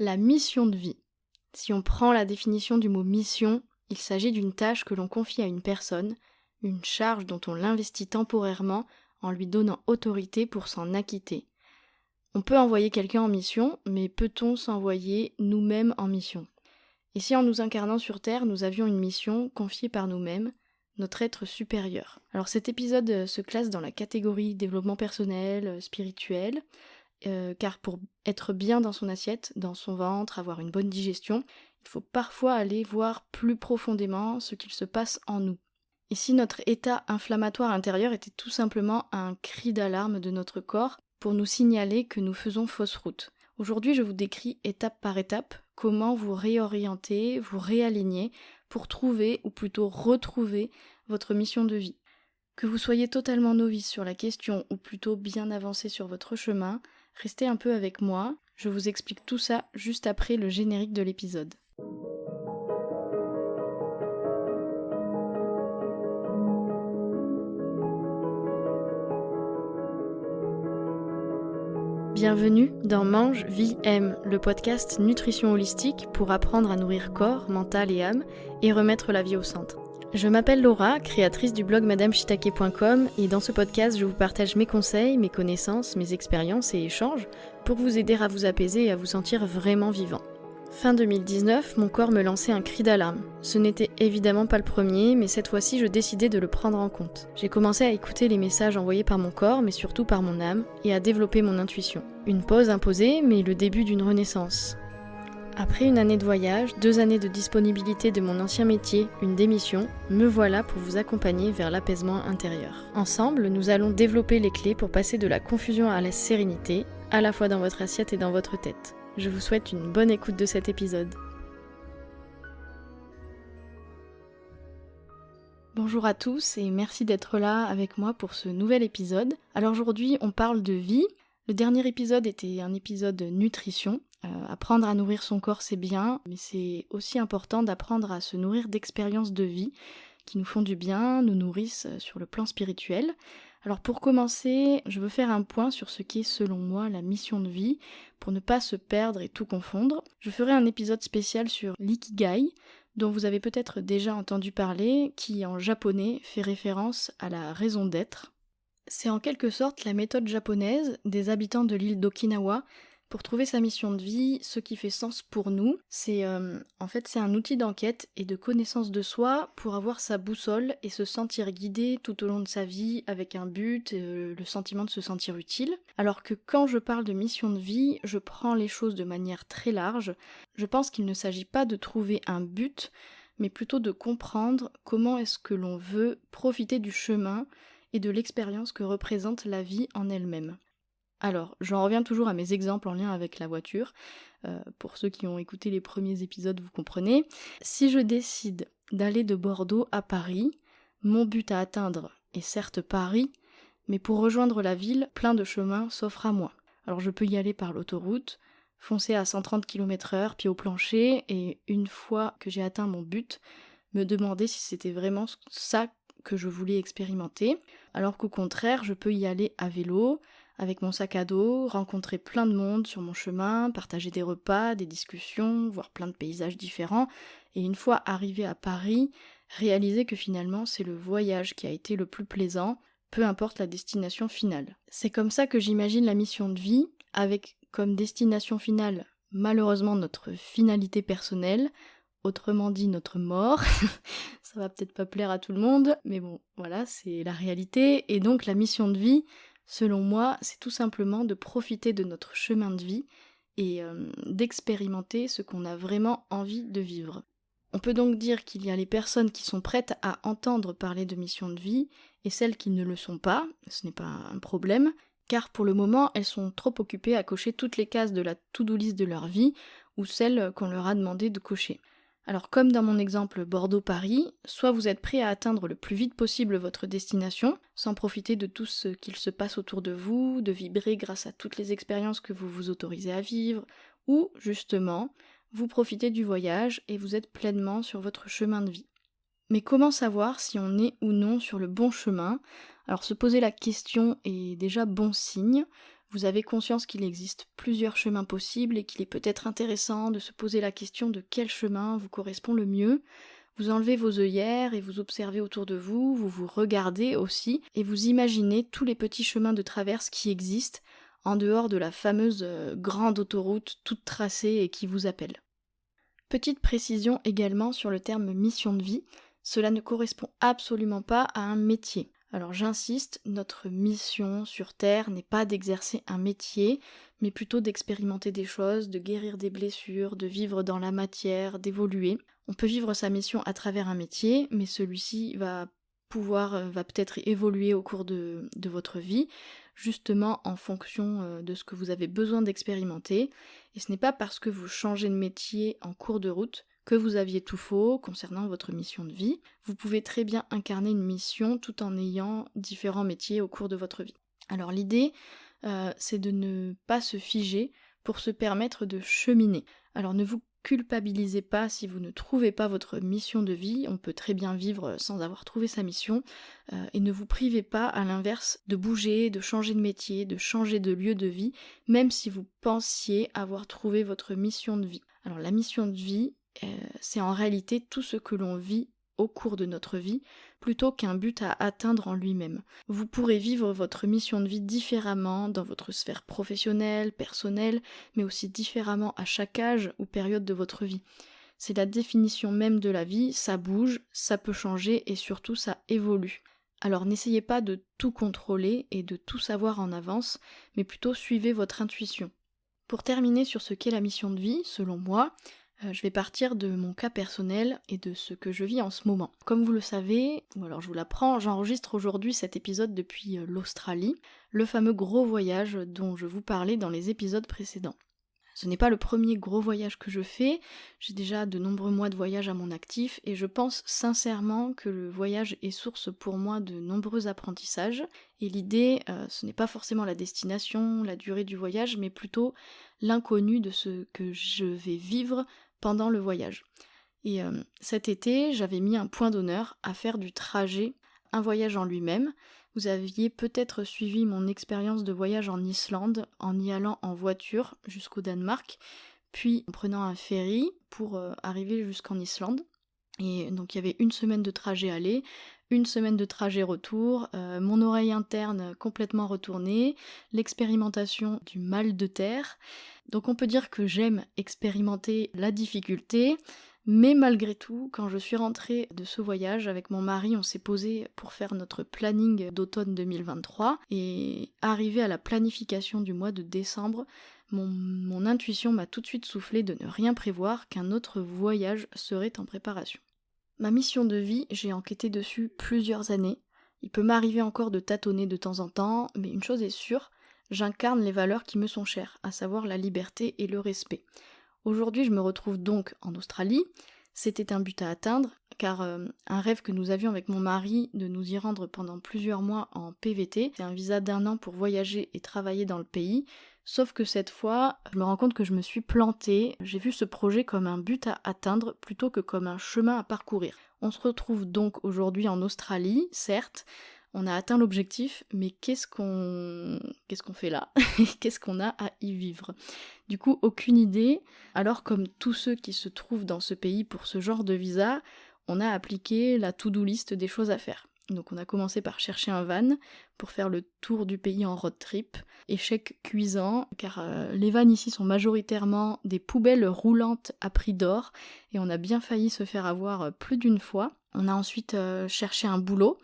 La mission de vie. Si on prend la définition du mot mission, il s'agit d'une tâche que l'on confie à une personne, une charge dont on l'investit temporairement en lui donnant autorité pour s'en acquitter. On peut envoyer quelqu'un en mission, mais peut-on s'envoyer nous-mêmes en mission ? Et si en nous incarnant sur Terre, nous avions une mission confiée par nous-mêmes, notre être supérieur ? Alors cet épisode se classe dans la catégorie développement personnel, spirituel, car pour être bien dans son assiette, dans son ventre, avoir une bonne digestion, il faut parfois aller voir plus profondément ce qu'il se passe en nous. Et si notre état inflammatoire intérieur était tout simplement un cri d'alarme de notre corps pour nous signaler que nous faisons fausse route. Aujourd'hui, je vous décris étape par étape comment vous réorienter, vous réaligner pour trouver, ou plutôt retrouver, votre mission de vie. Que vous soyez totalement novice sur la question, ou plutôt bien avancé sur votre chemin, restez un peu avec moi, je vous explique tout ça juste après le générique de l'épisode. Bienvenue dans Mange, Vie, Aime, le podcast nutrition holistique pour apprendre à nourrir corps, mental et âme et remettre la vie au centre. Je m'appelle Laura, créatrice du blog madameshitake.com et dans ce podcast je vous partage mes conseils, mes connaissances, mes expériences et échanges pour vous aider à vous apaiser et à vous sentir vraiment vivant. Fin 2019, mon corps me lançait un cri d'alarme. Ce n'était évidemment pas le premier, mais cette fois-ci je décidais de le prendre en compte. J'ai commencé à écouter les messages envoyés par mon corps, mais surtout par mon âme, et à développer mon intuition. Une pause imposée, mais le début d'une renaissance. Après une année de voyage, 2 années de disponibilité de mon ancien métier, une démission, me voilà pour vous accompagner vers l'apaisement intérieur. Ensemble, nous allons développer les clés pour passer de la confusion à la sérénité, à la fois dans votre assiette et dans votre tête. Je vous souhaite une bonne écoute de cet épisode. Bonjour à tous et merci d'être là avec moi pour ce nouvel épisode. Alors aujourd'hui on parle de vie. Le dernier épisode était un épisode nutrition. Apprendre à nourrir son corps c'est bien, mais c'est aussi important d'apprendre à se nourrir d'expériences de vie qui nous font du bien, nous nourrissent sur le plan spirituel. Alors pour commencer, je veux faire un point sur ce qui est selon moi la mission de vie, pour ne pas se perdre et tout confondre. Je ferai un épisode spécial sur l'ikigai, dont vous avez peut-être déjà entendu parler, qui en japonais fait référence à la raison d'être. C'est en quelque sorte la méthode japonaise des habitants de l'île d'Okinawa pour trouver sa mission de vie, ce qui fait sens pour nous. C'est un outil d'enquête et de connaissance de soi pour avoir sa boussole et se sentir guidé tout au long de sa vie avec un but, le sentiment de se sentir utile. Alors que quand je parle de mission de vie, je prends les choses de manière très large. Je pense qu'il ne s'agit pas de trouver un but, mais plutôt de comprendre comment est-ce que l'on veut profiter du chemin et de l'expérience que représente la vie en elle-même. Alors, j'en reviens toujours à mes exemples en lien avec la voiture. Pour ceux qui ont écouté les premiers épisodes, vous comprenez. Si je décide d'aller de Bordeaux à Paris, mon but à atteindre est certes Paris, mais pour rejoindre la ville, plein de chemins s'offrent à moi. Alors je peux y aller par l'autoroute, foncer à 130 km/h, pied au plancher, et une fois que j'ai atteint mon but, me demander si c'était vraiment ça que je voulais expérimenter, alors qu'au contraire, je peux y aller à vélo, avec mon sac à dos, rencontrer plein de monde sur mon chemin, partager des repas, des discussions, voir plein de paysages différents, et une fois arrivé à Paris, réaliser que finalement c'est le voyage qui a été le plus plaisant, peu importe la destination finale. C'est comme ça que j'imagine la mission de vie, avec comme destination finale, malheureusement notre finalité personnelle, autrement dit notre mort. Ça va peut-être pas plaire à tout le monde, mais bon, voilà, c'est la réalité, et donc la mission de vie, selon moi, c'est tout simplement de profiter de notre chemin de vie et d'expérimenter ce qu'on a vraiment envie de vivre. On peut donc dire qu'il y a les personnes qui sont prêtes à entendre parler de mission de vie et celles qui ne le sont pas, ce n'est pas un problème, car pour le moment, elles sont trop occupées à cocher toutes les cases de la to-do list de leur vie ou celles qu'on leur a demandé de cocher. Alors comme dans mon exemple Bordeaux-Paris, soit vous êtes prêt à atteindre le plus vite possible votre destination, sans profiter de tout ce qu'il se passe autour de vous, de vibrer grâce à toutes les expériences que vous vous autorisez à vivre, ou justement, vous profitez du voyage et vous êtes pleinement sur votre chemin de vie. Mais comment savoir si on est ou non sur le bon chemin ? Alors se poser la question est déjà bon signe. Vous avez conscience qu'il existe plusieurs chemins possibles et qu'il est peut-être intéressant de se poser la question de quel chemin vous correspond le mieux. Vous enlevez vos œillères et vous observez autour de vous, vous vous regardez aussi et vous imaginez tous les petits chemins de traverse qui existent en dehors de la fameuse grande autoroute toute tracée et qui vous appelle. Petite précision également sur le terme mission de vie, cela ne correspond absolument pas à un métier. Alors j'insiste, notre mission sur Terre n'est pas d'exercer un métier, mais plutôt d'expérimenter des choses, de guérir des blessures, de vivre dans la matière, d'évoluer. On peut vivre sa mission à travers un métier, mais celui-ci va peut-être évoluer au cours de votre vie, justement en fonction de ce que vous avez besoin d'expérimenter. Et ce n'est pas parce que vous changez de métier en cours de route que vous aviez tout faux concernant votre mission de vie. Vous pouvez très bien incarner une mission tout en ayant différents métiers au cours de votre vie. Alors l'idée, c'est de ne pas se figer pour se permettre de cheminer. Alors ne vous culpabilisez pas si vous ne trouvez pas votre mission de vie, on peut très bien vivre sans avoir trouvé sa mission, et ne vous privez pas à l'inverse de bouger, de changer de métier, de changer de lieu de vie, même si vous pensiez avoir trouvé votre mission de vie. Alors la mission de vie, c'est en réalité tout ce que l'on vit au cours de notre vie, plutôt qu'un but à atteindre en lui-même. Vous pourrez vivre votre mission de vie différemment dans votre sphère professionnelle, personnelle, mais aussi différemment à chaque âge ou période de votre vie. C'est la définition même de la vie, ça bouge, ça peut changer et surtout ça évolue. Alors n'essayez pas de tout contrôler et de tout savoir en avance, mais plutôt suivez votre intuition. Pour terminer sur ce qu'est la mission de vie, selon moi, je vais partir de mon cas personnel et de ce que je vis en ce moment. Comme vous le savez, ou alors je vous l'apprends, j'enregistre aujourd'hui cet épisode depuis l'Australie, le fameux gros voyage dont je vous parlais dans les épisodes précédents. Ce n'est pas le premier gros voyage que je fais, j'ai déjà de nombreux mois de voyage à mon actif et je pense sincèrement que le voyage est source pour moi de nombreux apprentissages. Et l'idée, ce n'est pas forcément la destination, la durée du voyage, mais plutôt l'inconnu de ce que je vais vivre pendant le voyage. Et cet été, j'avais mis un point d'honneur à faire du trajet un voyage en lui-même. Vous aviez peut-être suivi mon expérience de voyage en Islande en y allant en voiture jusqu'au Danemark, puis en prenant un ferry pour arriver jusqu'en Islande. Et donc il y avait une semaine de trajet aller, une semaine de trajet retour, mon oreille interne complètement retournée, l'expérimentation du mal de terre. Donc on peut dire que j'aime expérimenter la difficulté, mais malgré tout, quand je suis rentrée de ce voyage avec mon mari, on s'est posé pour faire notre planning d'automne 2023, et arrivé à la planification du mois de décembre, mon intuition m'a tout de suite soufflé de ne rien prévoir, qu'un autre voyage serait en préparation. Ma mission de vie, j'ai enquêté dessus plusieurs années. Il peut m'arriver encore de tâtonner de temps en temps, mais une chose est sûre, j'incarne les valeurs qui me sont chères, à savoir la liberté et le respect. Aujourd'hui, je me retrouve donc en Australie. C'était un but à atteindre, car un rêve que nous avions avec mon mari de nous y rendre pendant plusieurs mois en PVT, c'est un visa d'1 an pour voyager et travailler dans le pays. Sauf que cette fois, je me rends compte que je me suis plantée. J'ai vu ce projet comme un but à atteindre plutôt que comme un chemin à parcourir. On se retrouve donc aujourd'hui en Australie, certes. On a atteint l'objectif, mais qu'est-ce qu'on fait là? Qu'est-ce qu'on a à y vivre? Du coup, aucune idée. Alors, comme tous ceux qui se trouvent dans ce pays pour ce genre de visa, on a appliqué la to-do list des choses à faire. Donc on a commencé par chercher un van pour faire le tour du pays en road trip. Échec cuisant, car les vannes ici sont majoritairement des poubelles roulantes à prix d'or, et on a bien failli se faire avoir plus d'une fois. On a ensuite cherché un boulot,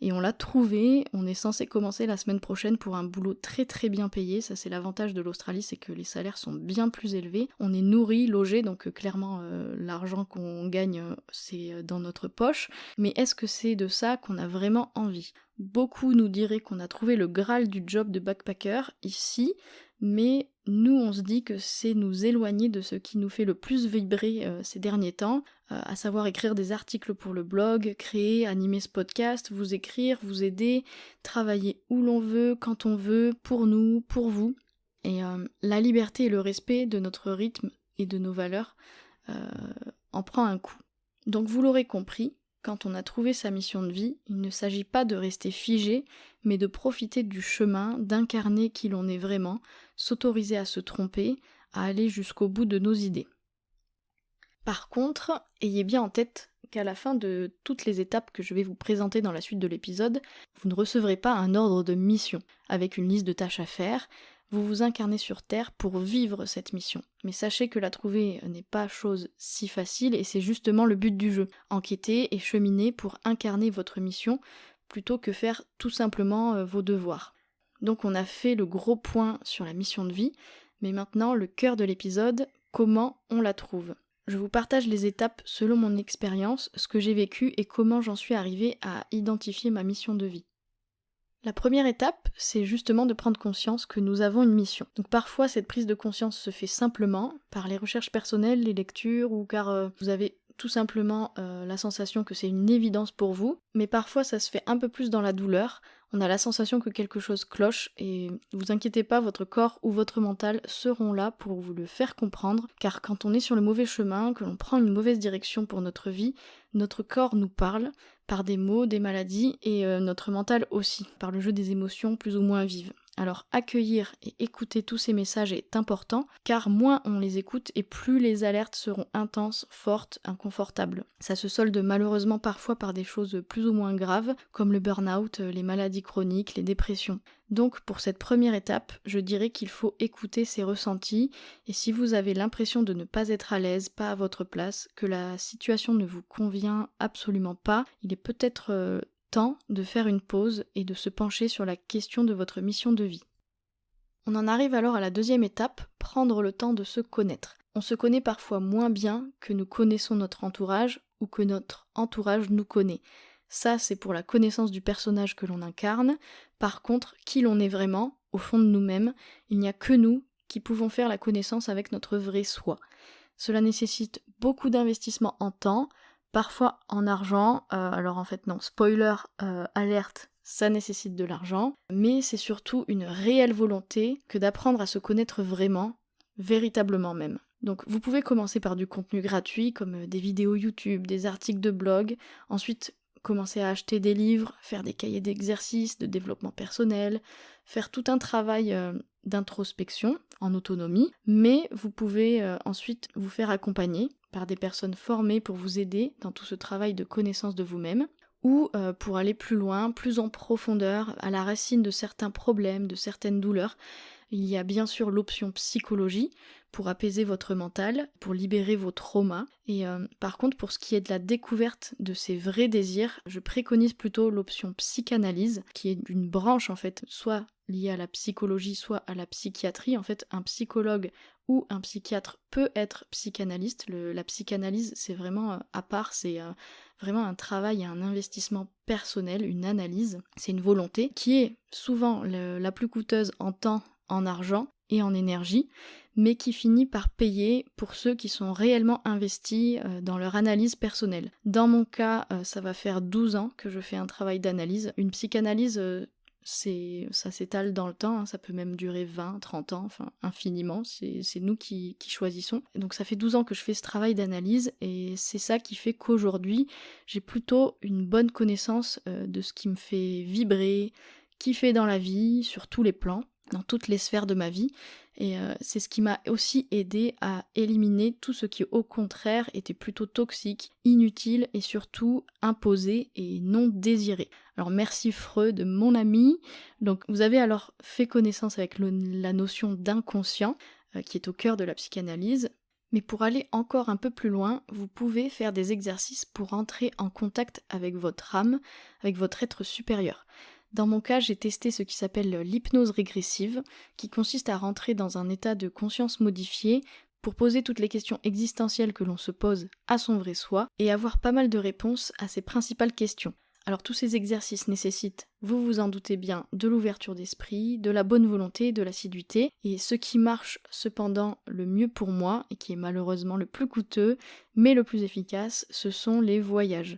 et on l'a trouvé. On est censé commencer la semaine prochaine pour un boulot très très bien payé. Ça, c'est l'avantage de l'Australie, c'est que les salaires sont bien plus élevés. On est nourri, logé, donc clairement l'argent qu'on gagne c'est dans notre poche. Mais est-ce que c'est de ça qu'on a vraiment envie? Beaucoup nous diraient qu'on a trouvé le Graal du job de backpacker ici, mais nous on se dit que c'est nous éloigner de ce qui nous fait le plus vibrer ces derniers temps, à savoir écrire des articles pour le blog, créer, animer ce podcast, vous écrire, vous aider, travailler où l'on veut, quand on veut, pour nous, pour vous. Et la liberté et le respect de notre rythme et de nos valeurs en prend un coup. Donc vous l'aurez compris, Quand on a trouvé sa mission de vie, il ne s'agit pas de rester figé, mais de profiter du chemin, d'incarner qui l'on est vraiment, s'autoriser à se tromper, à aller jusqu'au bout de nos idées. Par contre, ayez bien en tête qu'à la fin de toutes les étapes que je vais vous présenter dans la suite de l'épisode, vous ne recevrez pas un ordre de mission, avec une liste de tâches à faire. Vous vous incarnez sur Terre pour vivre cette mission. Mais sachez que la trouver n'est pas chose si facile et c'est justement le but du jeu. Enquêter et cheminer pour incarner votre mission plutôt que faire tout simplement vos devoirs. Donc on a fait le gros point sur la mission de vie, mais maintenant le cœur de l'épisode, comment on la trouve. Je vous partage les étapes selon mon expérience, ce que j'ai vécu et comment j'en suis arrivée à identifier ma mission de vie. La première étape, c'est justement de prendre conscience que nous avons une mission. Donc parfois, cette prise de conscience se fait simplement par les recherches personnelles, les lectures, ou car vous avez tout simplement la sensation que c'est une évidence pour vous, mais parfois ça se fait un peu plus dans la douleur. On a la sensation que quelque chose cloche, et vous inquiétez pas, votre corps ou votre mental seront là pour vous le faire comprendre, car quand on est sur le mauvais chemin, que l'on prend une mauvaise direction pour notre vie, notre corps nous parle, par des mots, des maladies, et notre mental aussi, par le jeu des émotions plus ou moins vives. Alors accueillir et écouter tous ces messages est important, car moins on les écoute et plus les alertes seront intenses, fortes, inconfortables. Ça se solde malheureusement parfois par des choses plus ou moins graves, comme le burn-out, les maladies chroniques, les dépressions. Donc pour cette première étape, je dirais qu'il faut écouter ces ressentis, et si vous avez l'impression de ne pas être à l'aise, pas à votre place, que la situation ne vous convient absolument pas, il est peut-être temps de faire une pause et de se pencher sur la question de votre mission de vie. On en arrive alors à la deuxième étape, prendre le temps de se connaître. On se connaît parfois moins bien que nous connaissons notre entourage ou que notre entourage nous connaît. Ça, c'est pour la connaissance du personnage que l'on incarne. Par contre, qui l'on est vraiment, au fond de nous-mêmes, il n'y a que nous qui pouvons faire la connaissance avec notre vrai soi. Cela nécessite beaucoup d'investissement en temps, parfois en argent, alors en fait non, spoiler, alerte, ça nécessite de l'argent, mais c'est surtout une réelle volonté que d'apprendre à se connaître vraiment, véritablement même. Donc vous pouvez commencer par du contenu gratuit comme des vidéos YouTube, des articles de blog, ensuite commencer à acheter des livres, faire des cahiers d'exercices, de développement personnel, faire tout un travail d'introspection en autonomie, mais vous pouvez ensuite vous faire accompagner par des personnes formées pour vous aider dans tout ce travail de connaissance de vous-même, ou pour aller plus loin, plus en profondeur, à la racine de certains problèmes, de certaines douleurs. Il y a bien sûr l'option psychologie pour apaiser votre mental, pour libérer vos traumas. Et par contre, pour ce qui est de la découverte de ces vrais désirs, je préconise plutôt l'option psychanalyse, qui est une branche en fait, soit liée à la psychologie, soit à la psychiatrie. En fait, un psychologue ou un psychiatre peut être psychanalyste. La psychanalyse, c'est vraiment à part, c'est vraiment un travail et un investissement personnel, une analyse. C'est une volonté qui est souvent la plus coûteuse en temps, en argent et en énergie, mais qui finit par payer pour ceux qui sont réellement investis dans leur analyse personnelle. Dans mon cas, ça va faire 12 ans que je fais un travail d'analyse. Une psychanalyse, ça s'étale dans le temps, hein, ça peut même durer 20, 30 ans, enfin infiniment, c'est nous qui choisissons. Donc ça fait 12 ans que je fais ce travail d'analyse, et c'est ça qui fait qu'aujourd'hui, j'ai plutôt une bonne connaissance de ce qui me fait vibrer, kiffer dans la vie, sur tous les plans, dans toutes les sphères de ma vie, et c'est ce qui m'a aussi aidé à éliminer tout ce qui au contraire était plutôt toxique, inutile et surtout imposé et non désiré. Alors merci Freud, mon ami. Donc vous avez alors fait connaissance avec la notion d'inconscient qui est au cœur de la psychanalyse. Mais pour aller encore un peu plus loin, vous pouvez faire des exercices pour entrer en contact avec votre âme, avec votre être supérieur. Dans mon cas, j'ai testé ce qui s'appelle l'hypnose régressive, qui consiste à rentrer dans un état de conscience modifié pour poser toutes les questions existentielles que l'on se pose à son vrai soi et avoir pas mal de réponses à ses principales questions. Alors tous ces exercices nécessitent, vous vous en doutez bien, de l'ouverture d'esprit, de la bonne volonté, de l'assiduité, et ce qui marche cependant le mieux pour moi, et qui est malheureusement le plus coûteux, mais le plus efficace, ce sont les voyages.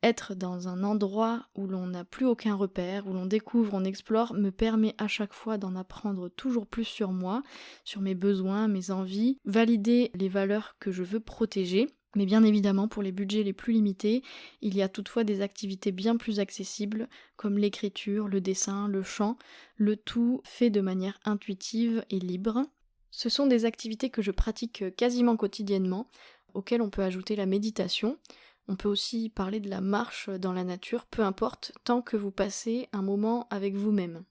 Être dans un endroit où l'on n'a plus aucun repère, où l'on découvre, on explore, me permet à chaque fois d'en apprendre toujours plus sur moi, sur mes besoins, mes envies, valider les valeurs que je veux protéger. Mais bien évidemment, pour les budgets les plus limités, il y a toutefois des activités bien plus accessibles, comme l'écriture, le dessin, le chant, le tout fait de manière intuitive et libre. Ce sont des activités que je pratique quasiment quotidiennement, auxquelles on peut ajouter la méditation. On peut aussi parler de la marche dans la nature, peu importe, tant que vous passez un moment avec vous-même.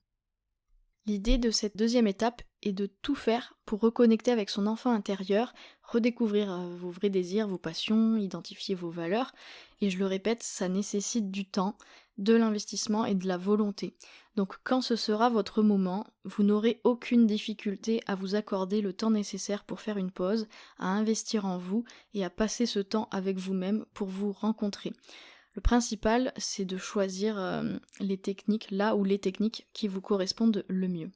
L'idée de cette deuxième étape est de tout faire pour reconnecter avec son enfant intérieur, redécouvrir vos vrais désirs, vos passions, identifier vos valeurs. Et je le répète, ça nécessite du temps, de l'investissement et de la volonté. Donc quand ce sera votre moment, vous n'aurez aucune difficulté à vous accorder le temps nécessaire pour faire une pause, à investir en vous et à passer ce temps avec vous-même pour vous rencontrer. Le principal, c'est de choisir les techniques qui vous correspondent le mieux.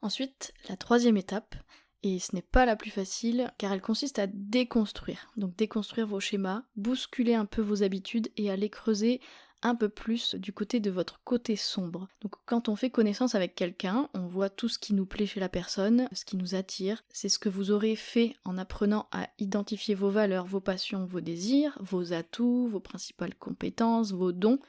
Ensuite, la troisième étape, et ce n'est pas la plus facile, car elle consiste à déconstruire. Donc déconstruire vos schémas, bousculer un peu vos habitudes et aller creuser un peu plus du côté de votre côté sombre. Donc quand on fait connaissance avec quelqu'un, on voit tout ce qui nous plaît chez la personne, ce qui nous attire. C'est ce que vous aurez fait en apprenant à identifier vos valeurs, vos passions, vos désirs, vos atouts, vos principales compétences, vos dons.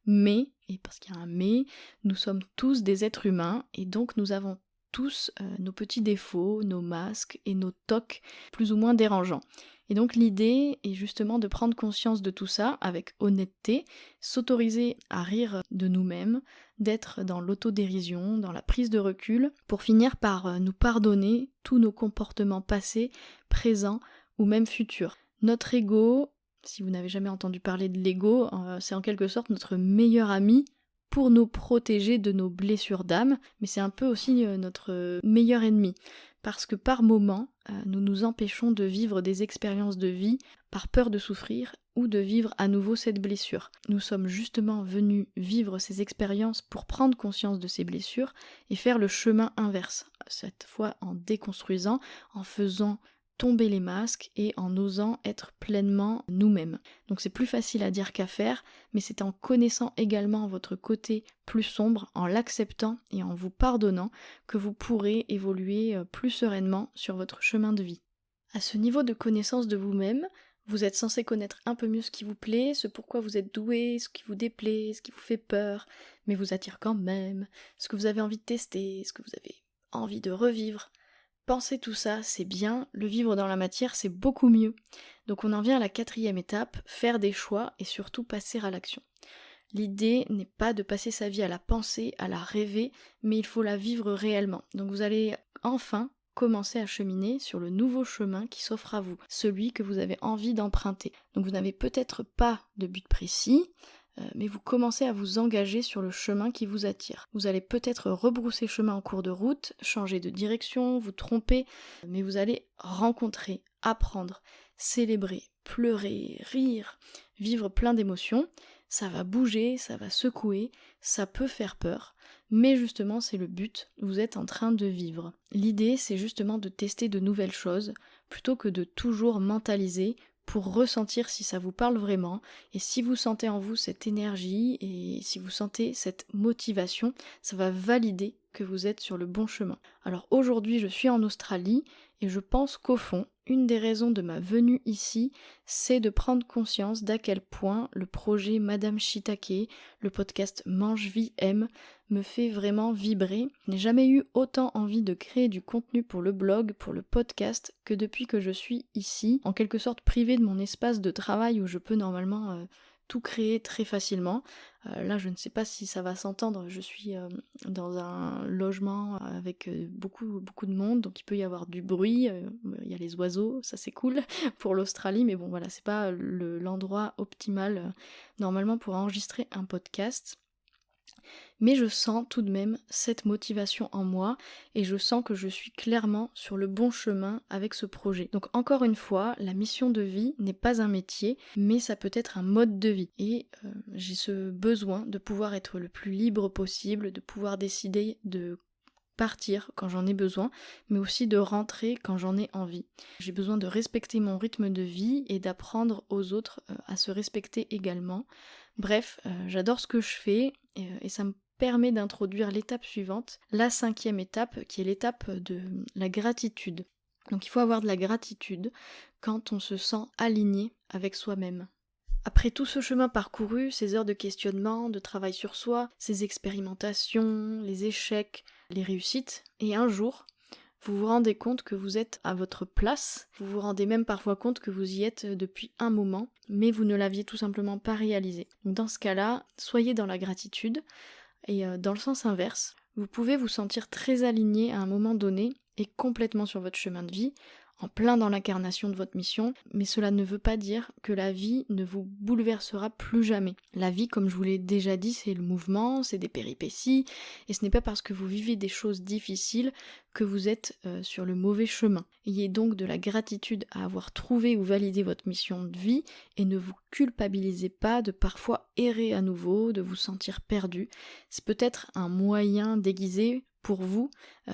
Mais, et parce qu'il y a un mais, nous sommes tous des êtres humains et donc nous avons tous nos petits défauts, nos masques et nos tocs plus ou moins dérangeants. Et donc l'idée est justement de prendre conscience de tout ça avec honnêteté, s'autoriser à rire de nous-mêmes, d'être dans l'autodérision, dans la prise de recul, pour finir par nous pardonner tous nos comportements passés, présents ou même futurs. Notre ego, si vous n'avez jamais entendu parler de l'ego, c'est en quelque sorte notre meilleur ami pour nous protéger de nos blessures d'âme, mais c'est un peu aussi notre meilleur ennemi. Parce que par moments, nous nous empêchons de vivre des expériences de vie par peur de souffrir ou de vivre à nouveau cette blessure. Nous sommes justement venus vivre ces expériences pour prendre conscience de ces blessures et faire le chemin inverse, cette fois en déconstruisant, en faisant tomber les masques et en osant être pleinement nous-mêmes. Donc c'est plus facile à dire qu'à faire, mais c'est en connaissant également votre côté plus sombre, en l'acceptant et en vous pardonnant que vous pourrez évoluer plus sereinement sur votre chemin de vie. À ce niveau de connaissance de vous-même, vous êtes censé connaître un peu mieux ce qui vous plaît, ce pourquoi vous êtes doué, ce qui vous déplaît, ce qui vous fait peur, mais vous attire quand même, ce que vous avez envie de tester, ce que vous avez envie de revivre. Penser tout ça, c'est bien, le vivre dans la matière, c'est beaucoup mieux. Donc on en vient à la quatrième étape, faire des choix et surtout passer à l'action. L'idée n'est pas de passer sa vie à la penser, à la rêver, mais il faut la vivre réellement. Donc vous allez enfin commencer à cheminer sur le nouveau chemin qui s'offre à vous, celui que vous avez envie d'emprunter. Donc vous n'avez peut-être pas de but précis, mais vous commencez à vous engager sur le chemin qui vous attire. Vous allez peut-être rebrousser chemin en cours de route, changer de direction, vous tromper, mais vous allez rencontrer, apprendre, célébrer, pleurer, rire, vivre plein d'émotions. Ça va bouger, ça va secouer, ça peut faire peur, mais justement c'est le but, vous êtes en train de vivre. L'idée c'est justement de tester de nouvelles choses, plutôt que de toujours mentaliser pour ressentir si ça vous parle vraiment, et si vous sentez en vous cette énergie, et si vous sentez cette motivation, ça va valider que vous êtes sur le bon chemin. Alors aujourd'hui je suis en Australie, et je pense qu'au fond, une des raisons de ma venue ici, c'est de prendre conscience d'à quel point le projet Madame Shiitake, le podcast Mange Vie Aime, me fait vraiment vibrer. Je n'ai jamais eu autant envie de créer du contenu pour le blog, pour le podcast, que depuis que je suis ici, en quelque sorte privée de mon espace de travail où je peux normalement tout créer très facilement. Là, je ne sais pas si ça va s'entendre, je suis dans un logement avec beaucoup de monde, donc il peut y avoir du bruit, il y a les oiseaux, ça c'est cool pour l'Australie, mais bon voilà, c'est pas l'endroit optimal normalement pour enregistrer un podcast. Mais je sens tout de même cette motivation en moi et je sens que je suis clairement sur le bon chemin avec ce projet. Donc encore une fois, la mission de vie n'est pas un métier, mais ça peut être un mode de vie. Et j'ai ce besoin de pouvoir être le plus libre possible, de pouvoir décider de partir quand j'en ai besoin, mais aussi de rentrer quand j'en ai envie. J'ai besoin de respecter mon rythme de vie et d'apprendre aux autres à se respecter également. Bref, j'adore ce que je fais et ça me permet d'introduire l'étape suivante, la 5e étape, qui est l'étape de la gratitude. Donc il faut avoir de la gratitude quand on se sent aligné avec soi-même. Après tout ce chemin parcouru, ces heures de questionnement, de travail sur soi, ces expérimentations, les échecs, les réussites, et un jour, vous vous rendez compte que vous êtes à votre place, vous vous rendez même parfois compte que vous y êtes depuis un moment, mais vous ne l'aviez tout simplement pas réalisé. Donc dans ce cas-là, soyez dans la gratitude, et dans le sens inverse, vous pouvez vous sentir très aligné à un moment donné et complètement sur votre chemin de vie, en plein dans l'incarnation de votre mission, mais cela ne veut pas dire que la vie ne vous bouleversera plus jamais. La vie, comme je vous l'ai déjà dit, c'est le mouvement, c'est des péripéties, et ce n'est pas parce que vous vivez des choses difficiles que vous êtes sur le mauvais chemin. Ayez donc de la gratitude à avoir trouvé ou validé votre mission de vie, et ne vous culpabilisez pas de parfois errer à nouveau, de vous sentir perdu. C'est peut-être un moyen déguisé pour vous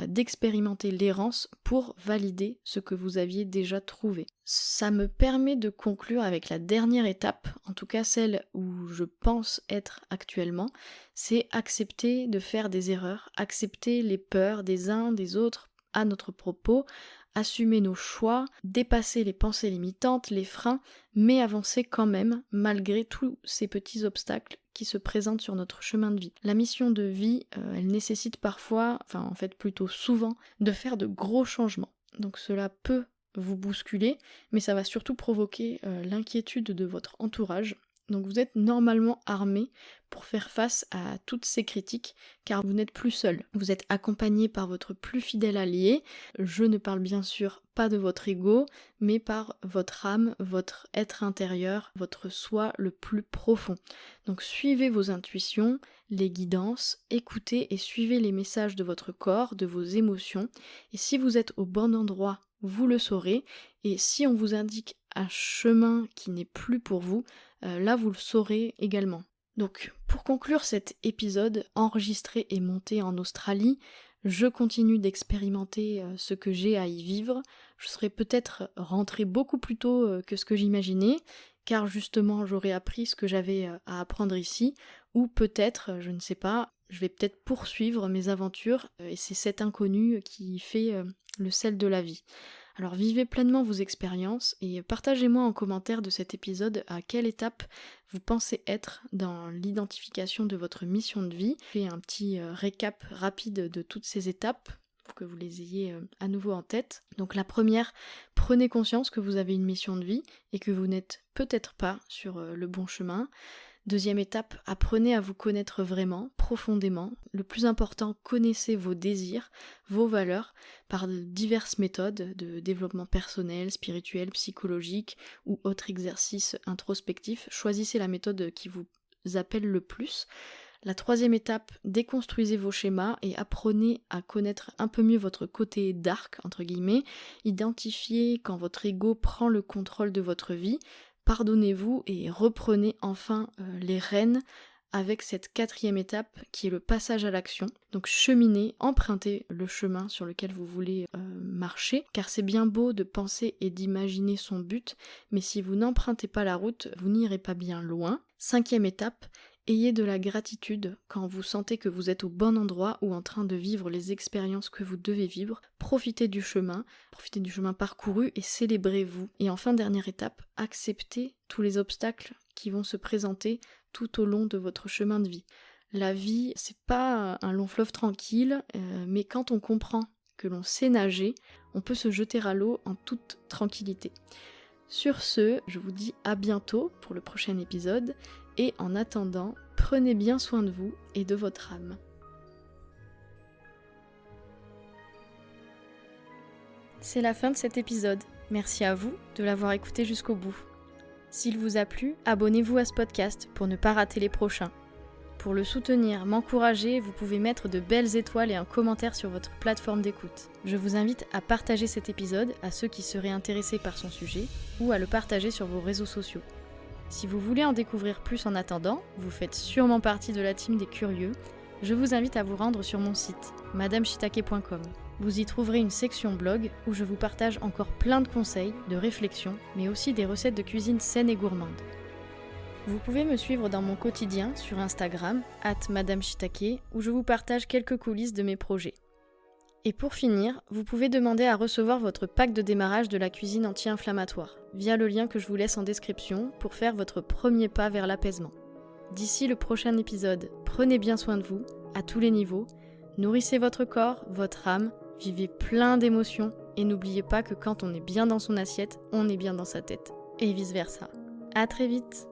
d'expérimenter l'errance pour valider ce que vous aviez déjà trouvé. Ça me permet de conclure avec la dernière étape, en tout cas celle où je pense être actuellement, c'est accepter de faire des erreurs, accepter les peurs des uns, des autres à notre propos, assumer nos choix, dépasser les pensées limitantes, les freins, mais avancer quand même malgré tous ces petits obstacles qui se présentent sur notre chemin de vie. La mission de vie, elle nécessite parfois, enfin en fait plutôt souvent, de faire de gros changements. Donc cela peut vous bousculer, mais ça va surtout provoquer l'inquiétude de votre entourage. Donc vous êtes normalement armé pour faire face à toutes ces critiques, car vous n'êtes plus seul. Vous êtes accompagné par votre plus fidèle allié. Je ne parle bien sûr pas de votre ego, mais par votre âme, votre être intérieur, votre soi le plus profond. Donc suivez vos intuitions, les guidances, écoutez et suivez les messages de votre corps, de vos émotions. Et si vous êtes au bon endroit, vous le saurez. Et si on vous indique un chemin qui n'est plus pour vous, là vous le saurez également. Donc pour conclure cet épisode enregistré et monté en Australie, je continue d'expérimenter ce que j'ai à y vivre. Je serais peut-être rentrée beaucoup plus tôt que ce que j'imaginais, car justement j'aurais appris ce que j'avais à apprendre ici, ou peut-être, je ne sais pas, je vais peut-être poursuivre mes aventures, et c'est cet inconnu qui fait le sel de la vie. Alors vivez pleinement vos expériences et partagez-moi en commentaire de cet épisode à quelle étape vous pensez être dans l'identification de votre mission de vie. Je fais un petit récap rapide de toutes ces étapes pour que vous les ayez à nouveau en tête. Donc la première, prenez conscience que vous avez une mission de vie et que vous n'êtes peut-être pas sur le bon chemin. Deuxième étape, apprenez à vous connaître vraiment, profondément. Le plus important, connaissez vos désirs, vos valeurs, par diverses méthodes de développement personnel, spirituel, psychologique ou autres exercices introspectifs. Choisissez la méthode qui vous appelle le plus. La troisième étape, déconstruisez vos schémas et apprenez à connaître un peu mieux votre côté dark, entre guillemets. Identifiez quand votre ego prend le contrôle de votre vie. Pardonnez-vous et reprenez enfin les rênes avec cette quatrième étape qui est le passage à l'action. Donc cheminez, empruntez le chemin sur lequel vous voulez marcher, car c'est bien beau de penser et d'imaginer son but, mais si vous n'empruntez pas la route, vous n'irez pas bien loin. Cinquième étape, ayez de la gratitude quand vous sentez que vous êtes au bon endroit ou en train de vivre les expériences que vous devez vivre. Profitez du chemin parcouru et célébrez-vous. Et enfin, dernière étape, acceptez tous les obstacles qui vont se présenter tout au long de votre chemin de vie. La vie, c'est pas un long fleuve tranquille, mais quand on comprend que l'on sait nager, on peut se jeter à l'eau en toute tranquillité. Sur ce, je vous dis à bientôt pour le prochain épisode. Et en attendant, prenez bien soin de vous et de votre âme. C'est la fin de cet épisode. Merci à vous de l'avoir écouté jusqu'au bout. S'il vous a plu, abonnez-vous à ce podcast pour ne pas rater les prochains. Pour le soutenir, m'encourager, vous pouvez mettre de belles étoiles et un commentaire sur votre plateforme d'écoute. Je vous invite à partager cet épisode à ceux qui seraient intéressés par son sujet ou à le partager sur vos réseaux sociaux. Si vous voulez en découvrir plus en attendant, vous faites sûrement partie de la team des curieux, je vous invite à vous rendre sur mon site, madameshitake.com. Vous y trouverez une section blog où je vous partage encore plein de conseils, de réflexions, mais aussi des recettes de cuisine saines et gourmandes. Vous pouvez me suivre dans mon quotidien sur Instagram, @madameshitake, où je vous partage quelques coulisses de mes projets. Et pour finir, vous pouvez demander à recevoir votre pack de démarrage de la cuisine anti-inflammatoire via le lien que je vous laisse en description pour faire votre premier pas vers l'apaisement. D'ici le prochain épisode, prenez bien soin de vous, à tous les niveaux, nourrissez votre corps, votre âme, vivez plein d'émotions et n'oubliez pas que quand on est bien dans son assiette, on est bien dans sa tête. Et vice versa. À très vite!